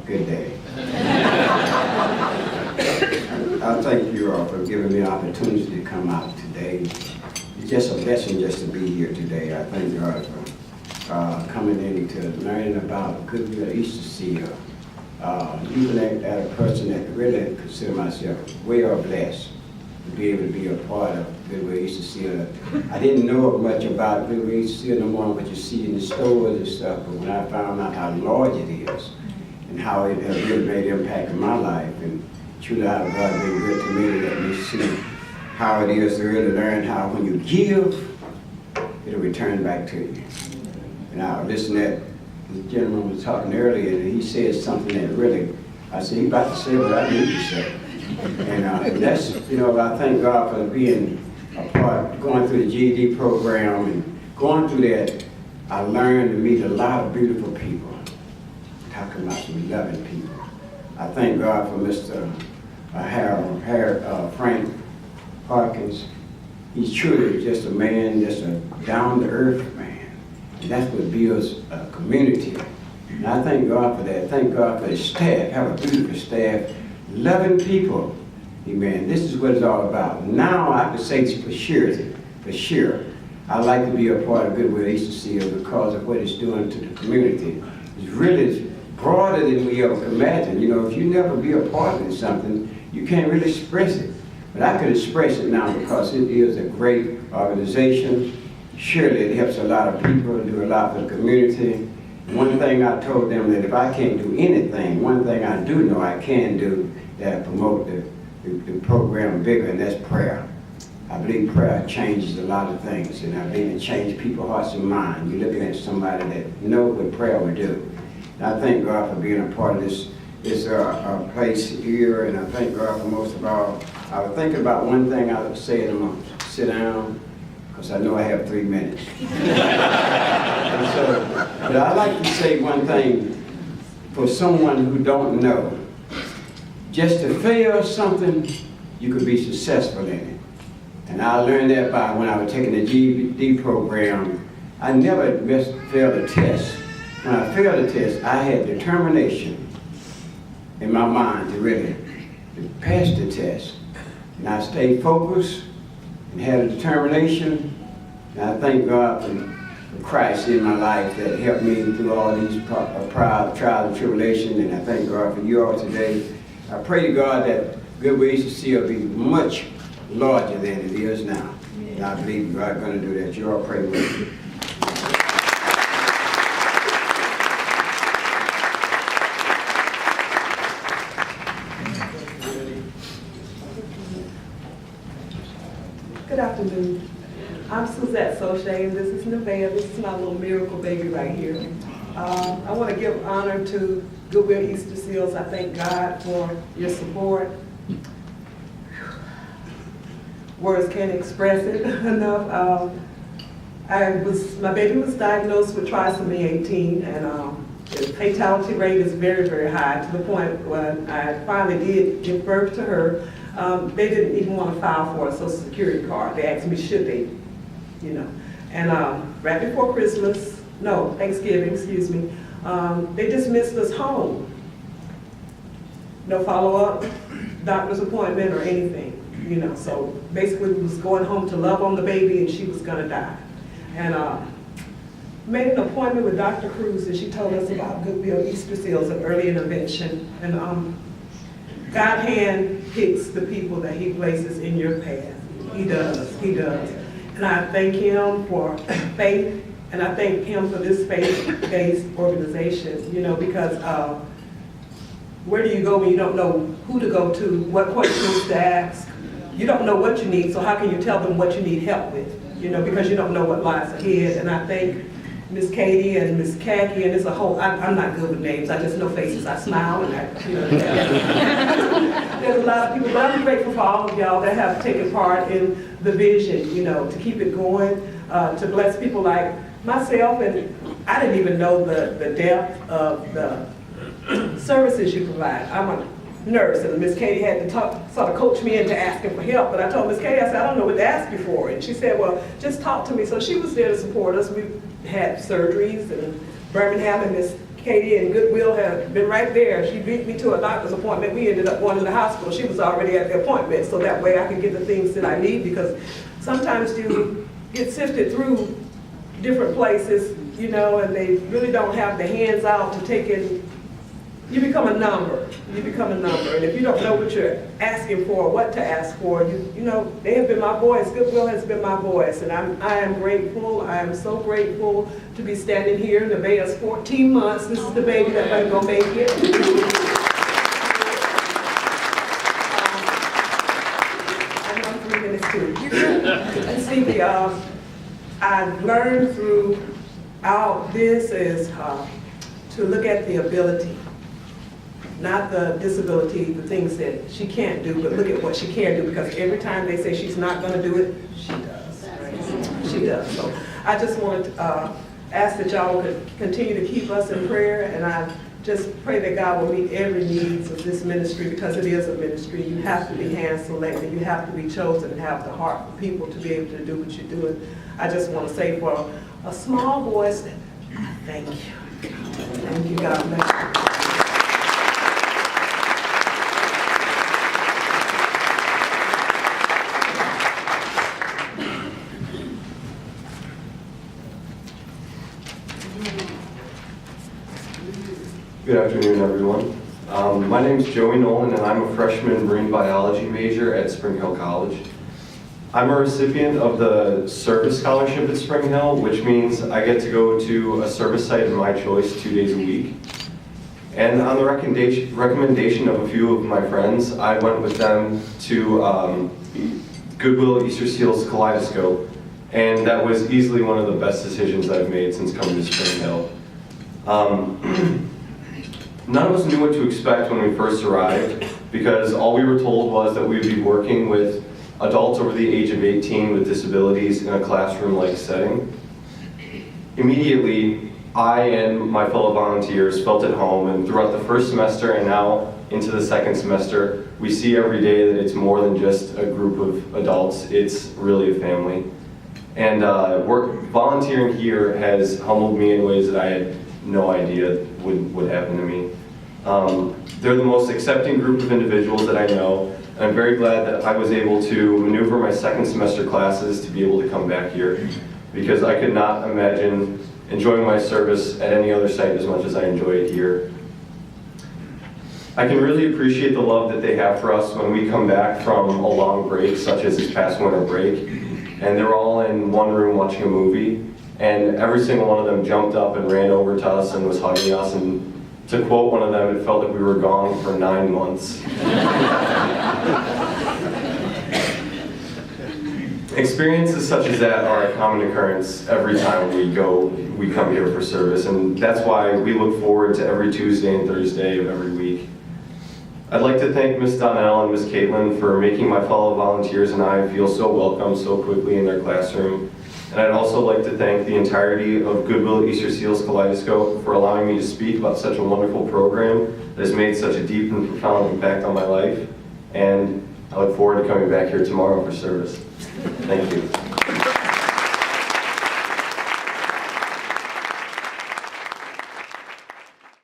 Good day. I thank you all for giving me an opportunity to come out today. It's just a blessing just to be here today. I thank God for coming in to learning about Goodwill Easter Seals. Even as a person that really consider myself well blessed to be able to be a part of Goodwill Easter Seals. I didn't know much about Goodwill Easter Seals no more than what you see in the stores and stuff, but when I found out how large it is and how it has really made an impact in my life, and truly how God has been good to me, let me see how it is to really learn how when you give, it'll return back to you. And I listened to that. The gentleman was talking earlier, and he said something that really, I said, he's about to say what I need to say. And that's, you know, I thank God for being a part, going through the GED program, and going through that, I learned to meet a lot of beautiful people. Talking about some loving people. I thank God for Mr. Frank Harkins. He's truly just a man, just a down-to-earth man. And that's what builds a community. And I thank God for that. Thank God for his staff. Have a beautiful staff. Loving people. Amen. This is what it's all about. Now I can say for sure, I like to be a part of Goodwill Easter Seals because of what it's doing to the community. It's really broader than we ever could imagine. You know, if you never be a part of something, you can't really express it. But I can express it now because it is a great organization. Surely it helps a lot of people, do a lot for the community. One thing I told them that if I can't do anything, one thing I do know I can do that promote the program bigger, and that's prayer. I believe prayer changes a lot of things, and I believe it changes people's hearts and minds. You're looking at somebody that knows what prayer would do. And I thank God for being a part of this place here, and I thank God for most of all. I was thinking about one thing I would say to them, sit down, because I know I have 3 minutes. But I like to say one thing for someone who don't know. Just to fail something, you could be successful in it. And I learned that by when I was taking the GED program. I never failed a test. When I failed a test, I had determination in my mind to really pass the test. And I stayed focused and had a determination. And I thank God for Christ in my life that helped me through all these trials and tribulations. And I thank God for you all today. I pray to God that Goodwill Easter Seals will be much larger than it is now. And I believe God's going to do that. You all pray with me. Good afternoon. I'm Suzette Sauciers, and this is Nevaeh. This is my little miracle baby right here. I want to give honor to Goodwill Easter Seals. I thank God for your support. Words can't express it enough. My baby was diagnosed with trisomy 18, and the fatality rate is very, very high, to the point when I finally did give birth to her. They didn't even want to file for a Social Security card. They asked me, should they, you know. And right before Thanksgiving, excuse me, they dismissed us home. No follow-up, doctor's appointment, or anything, you know. So basically, we was going home to love on the baby, and she was gonna die. And made an appointment with Dr. Cruz, and she told us about Goodwill Easter Seals and early intervention. And God hand picks the people that he places in your path. He does, he does. And I thank him for faith, and I thank him for this faith-based organization, you know, because where do you go when you don't know who to go to, what questions to ask? You don't know what you need, so how can you tell them what you need help with? You know, because you don't know what lies ahead. And I thank Miss Katie and Miss Khaki, and it's a whole, I'm not good with names, I just know faces. I smile and I, you know. There's a lot of people, but I'm grateful for all of y'all that have taken part in the vision, you know, to keep it going, to bless people like myself. And I didn't even know the depth of the services you provide. I'm a nurse, and Miss Katie had to sort of coach me into asking for help. But I told Miss Katie, I said, I don't know what to ask you for. And she said, well, just talk to me. So she was there to support us. We had surgeries and Birmingham, and Miss Katie and Goodwill had been right there. She beat me to a doctor's appointment. We ended up going to the hospital. She was already at the appointment, so that way I could get the things that I need, because sometimes you get sifted through different places, you know, and they really don't have the hands out to take in. You become a number. You become a number, and if you don't know what you're asking for, what to ask for, you know, they have been my voice. Goodwill has been my voice, and I am grateful. I am so grateful to be standing here. Nevaeh's 14 months. This is the baby that ain't gonna make it. I'm on 3 minutes too. And Stevie, I've learned throughout this is to look at the ability. Not the disability, the things that she can't do, but look at what she can do, because every time they say she's not going to do it, she does. Right? She does. So I just want to ask that y'all would continue to keep us in prayer, and I just pray that God will meet every needs of this ministry, because it is a ministry. You have to be hand selected. You have to be chosen and have the heart for people to be able to do what you're doing. I just want to say, for a small voice, thank you. Thank you, God bless you. Good afternoon, everyone. My name is Joey Nolan, and I'm a freshman marine biology major at Spring Hill College. I'm a recipient of the service scholarship at Spring Hill, which means I get to go to a service site of my choice 2 days a week. And on the recommendation of a few of my friends, I went with them to Goodwill Easter Seals Kaleidoscope, and that was easily one of the best decisions I've made since coming to Spring Hill. None of us knew what to expect when we first arrived, because all we were told was that we would be working with adults over the age of 18 with disabilities in a classroom-like setting. Immediately, I and my fellow volunteers felt at home, and throughout the first semester and now into the second semester, we see every day that it's more than just a group of adults, it's really a family. And volunteering here has humbled me in ways that I had no idea would happen to me. They're the most accepting group of individuals that I know, and I'm very glad that I was able to maneuver my second semester classes to be able to come back here, because I could not imagine enjoying my service at any other site as much as I enjoy it here. I can really appreciate the love that they have for us when we come back from a long break, such as this past winter break, and they're all in one room watching a movie, and every single one of them jumped up and ran over to us and was hugging us, and to quote one of them, it felt like we were gone for 9 months. Experiences such as that are a common occurrence every time we come here for service, and that's why we look forward to every Tuesday and Thursday of every week. I'd like to thank Ms. Donnell and Ms. Caitlin for making my fellow volunteers and I feel so welcome so quickly in their classroom. And I'd also like to thank the entirety of Goodwill Easter Seals Kaleidoscope for allowing me to speak about such a wonderful program that has made such a deep and profound impact on my life. And I look forward to coming back here tomorrow for service. Thank you.